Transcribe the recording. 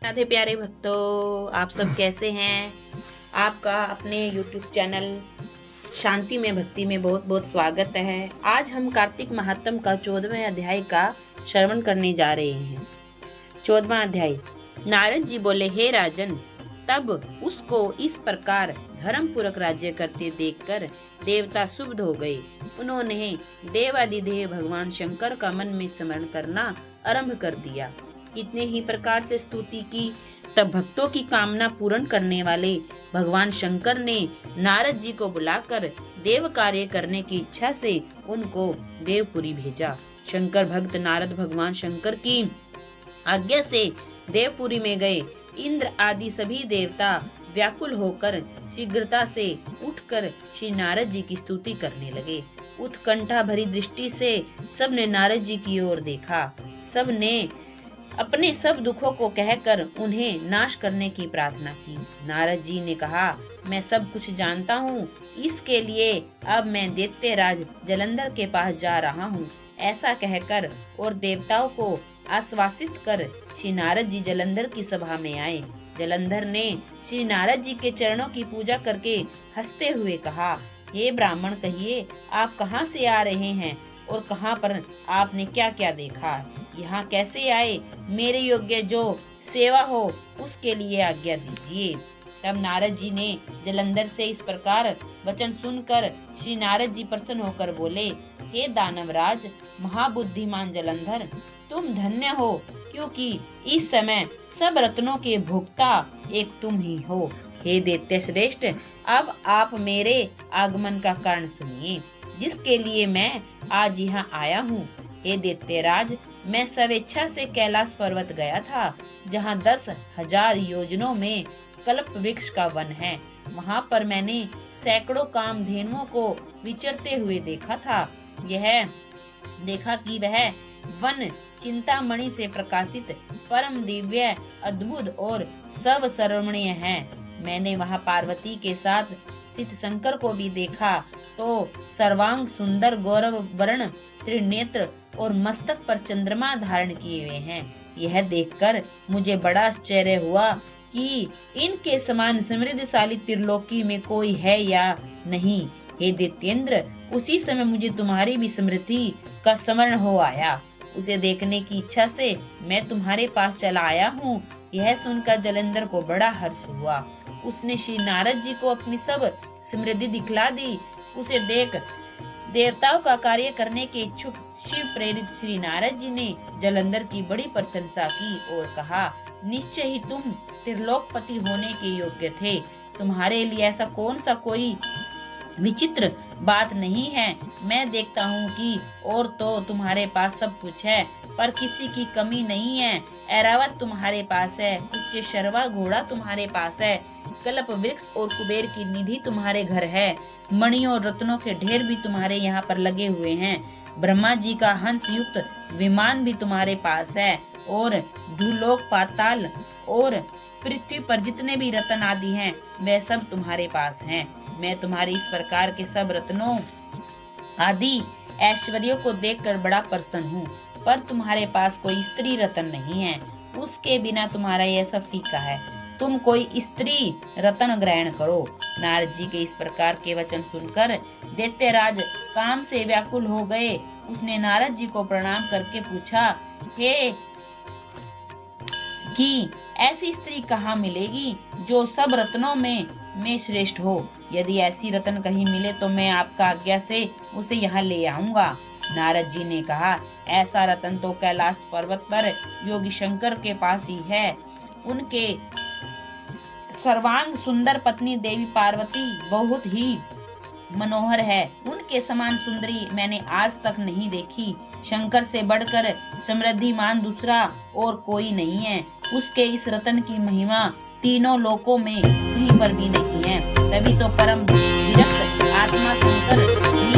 राधे प्यारे भक्तों, आप सब कैसे हैं। आपका अपने YouTube चैनल शांति में भक्ति में बहुत बहुत स्वागत है। आज हम कार्तिक महात्म का 14वें अध्याय का श्रवण करने जा रहे हैं। 14वां अध्याय। नारद जी बोले, हे राजन, तब उसको इस प्रकार धर्म पूर्वक राज्य करते देखकर देवता शुभ हो गए। उन्होंने देवादिदेव भगवान शंकर का मन में स्मरण करना आरंभ कर दिया। कितने ही प्रकार से स्तुति की, तब भक्तों की कामना पूर्ण करने वाले भगवान शंकर ने नारद जी को बुलाकर देव कार्य करने की इच्छा से उनको देवपुरी भेजा। शंकर भक्त नारद भगवान शंकर की आज्ञा से देवपुरी में गए। इंद्र आदि सभी देवता व्याकुल होकर शीघ्रता से उठकर श्री नारद जी की स्तुति करने लगे। उत्कंठा भरी दृष्टि से सबने नारद जी की ओर देखा। सबने अपने सब दुखों को कहकर उन्हें नाश करने की प्रार्थना की। नारद जी ने कहा, मैं सब कुछ जानता हूँ, इसके लिए अब मैं दैत्यराज जलंधर के पास जा रहा हूँ। ऐसा कहकर और देवताओं को आश्वासित कर श्री नारद जी जलंधर की सभा में आए। जलंधर ने श्री नारद जी के चरणों की पूजा करके हंसते हुए कहा, हे ब्राह्मण, कहिए आप कहाँ से आ रहे हैं और कहाँ पर आपने क्या क्या देखा, यहाँ कैसे आए, मेरे योग्य जो सेवा हो उसके लिए आज्ञा दीजिए। तब नारद जी ने जलंधर से इस प्रकार वचन सुनकर श्री नारद जी प्रसन्न होकर बोले, हे दानवराज महाबुद्धिमान जलंधर, तुम धन्य हो, क्योंकि इस समय सब रत्नों के भोक्ता एक तुम ही हो। हे दैत्य श्रेष्ठ, अब आप मेरे आगमन का कारण सुनिए, जिसके लिए मैं आज यहाँ आया हूँ। हे दैत्यराज, मैं स्वेच्छा से कैलाश पर्वत गया था, जहाँ 10,000 योजनों में कल्प वृक्ष का वन है। वहाँ पर मैंने सैकड़ों कामधेनुओं को विचरते हुए देखा था। यह देखा कि वह वन चिंतामणि से प्रकाशित परम दिव्य, अद्भुत और सर्वसर्वणीय है। मैंने वहाँ पार्वती के साथ स्थित शंकर को भी देखा, तो सर्वांग सुंदर गौरव वर्ण त्रिनेत्र और मस्तक पर चंद्रमा धारण किए हुए हैं। यह देखकर मुझे बड़ा आश्चर्य हुआ कि इनके समान समृद्धशाली त्रिलोकी में कोई है या नहीं। हे दैत्येंद्र, उसी समय मुझे तुम्हारी भी स्मृति का स्मरण हो आया। उसे देखने की इच्छा से मैं तुम्हारे पास चला आया हूँ। यह सुनकर जलंधर को बड़ा हर्ष हुआ। उसने श्री नारद जी को अपनी सब समृद्धि दिखला दी। उसे देख देवताओं का कार्य करने के इच्छुक शिव प्रेरित श्री नारद जी ने जलंधर की बड़ी प्रशंसा की और कहा, निश्चय ही तुम त्रिलोकपति होने के योग्य थे। तुम्हारे लिए ऐसा कौन सा कोई विचित्र बात नहीं है। मैं देखता हूँ कि और तो तुम्हारे पास सब कुछ है, पर किसी की कमी नहीं है। ऐरावत तुम्हारे पास है, उच्च शर्वा घोड़ा तुम्हारे पास है, कल्प वृक्ष और कुबेर की निधि तुम्हारे घर है, मणियों और रत्नों के ढेर भी तुम्हारे यहाँ पर लगे हुए हैं। ब्रह्मा जी का हंस युक्त विमान भी तुम्हारे पास है, और भूलोक, पाताल और पृथ्वी पर जितने भी रत्न आदि हैं, वे सब तुम्हारे पास हैं। मैं तुम्हारे इस प्रकार के सब रत्नों आदि ऐश्वर्यों को देखकर बड़ा प्रसन्न हूँ, पर तुम्हारे पास कोई स्त्री रत्न नहीं है। उसके बिना तुम्हारा यह सब फीका है। तुम कोई स्त्री रत्न ग्रहण करो। नारद जी के इस प्रकार के वचन सुनकर दैत्यराज काम से व्याकुल हो गए। उसने नारद जी को प्रणाम करके पूछा, हे कि ऐसी स्त्री कहाँ मिलेगी जो सब रत्नों में श्रेष्ठ हो। यदि ऐसी रत्न कहीं मिले तो मैं आपका आज्ञा से उसे यहाँ ले आऊंगा। नारद जी ने कहा, ऐसा रत्न तो कैलाश पर्वत पर योगी शंकर के पास ही है। उनके सर्वांग सुंदर पत्नी देवी पार्वती बहुत ही मनोहर है। उनके समान सुंदरी मैंने आज तक नहीं देखी। शंकर से बढ़कर समृद्धिमान दूसरा और कोई नहीं है। उसके इस रत्न की महिमा तीनों लोकों में कहीं पर भी नहीं है। तभी तो परम विरक्त आत्मा शंकर